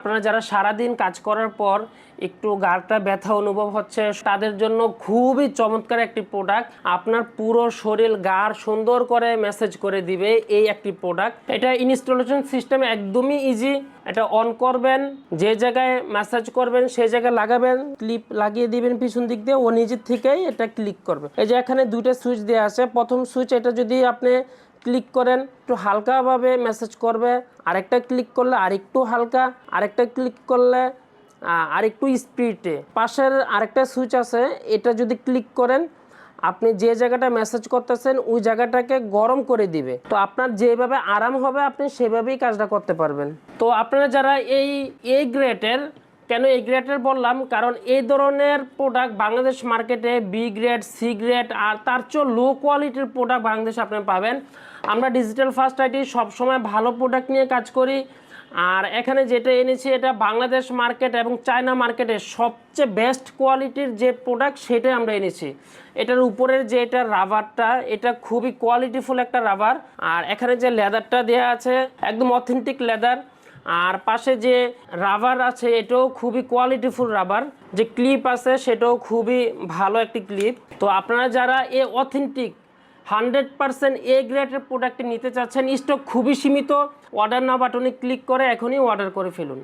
আপনারা যারা সারাদিন কাজ করার পর একটু গাটা ব্যথা অনুভব হচ্ছে তাদের জন্য খুবই চমৎকার একটি প্রোডাক্ট। আপনার পুরো শরীর গাড় সুন্দর করে ম্যাসাজ করে দিবে এই একটি প্রোডাক্ট। এটা ইনস্টলেশন সিস্টেম একদমই ইজি। এটা অন করবেন, যে জায়গায় ম্যাসাজ করবেন সেই জায়গায় লাগাবেন, ক্লিপ লাগিয়ে দিবেন পিছন দিক দিয়ে, ও নিজের থেকেই এটা ক্লিক করবে। এই যে এখানে দুইটা সুইচ দেওয়া আছে, প্রথম সুইচ এটা যদি আপনি ক্লিক করেন একটু হালকাভাবে ম্যাসাজ করবে, আরেকটা ক্লিক করলে আরেকটু হালকা, আরেকটা ক্লিক করলে আরেকটু স্পিডে। পাশের আরেকটা সুইচ আছে, এটা যদি ক্লিক করেন আপনি যে জায়গাটা ম্যাসাজ করতেছেন ওই জায়গাটাকে গরম করে দিবে। তো আপনার যেভাবে আরাম হবে আপনি সেভাবেই কাজটা করতে পারবেন। তো আপনারা যারা এই গ্রেডের, কেন এই গ্রেডের বললাম, কারণ এই ধরনের প্রোডাক্ট বাংলাদেশ মার্কেটে বি গ্রেড, সি গ্রেড আর তার চেয়েও লো কোয়ালিটির প্রোডাক্ট বাংলাদেশে আপনি পাবেন। আমরা ডিজিটাল ফার্স্ট আইটি সবসময় ভালো প্রোডাক্ট নিয়ে কাজ করি। আর এখানে যেটা এনেছি এটা বাংলাদেশ মার্কেট এবং চায়না মার্কেটে সবচেয়ে বেস্ট কোয়ালিটির যে প্রোডাক্ট সেটাই আমরা এনেছি। এটার উপরের যে এটা রাবারটা, এটা খুবই কোয়ালিটিফুল একটা রাবার। আর এখানে যে লেদারটা দেওয়া আছে একদম অথেন্টিক লেদার। আর পাশে যে রাবার আছে এটাও খুবই কোয়ালিটিফুল রাবার। যে ক্লিপ আছে সেটাও খুবই ভালো একটি ক্লিপ। তো আপনারা যারা এই অথেন্টিক 100% এ গ্রেডের প্রোডাক্টটি নিতে চাচ্ছেন, স্টক খুবই সীমিত। অর্ডার নাও বাটনে ক্লিক করে এখনই অর্ডার করে ফেলুন।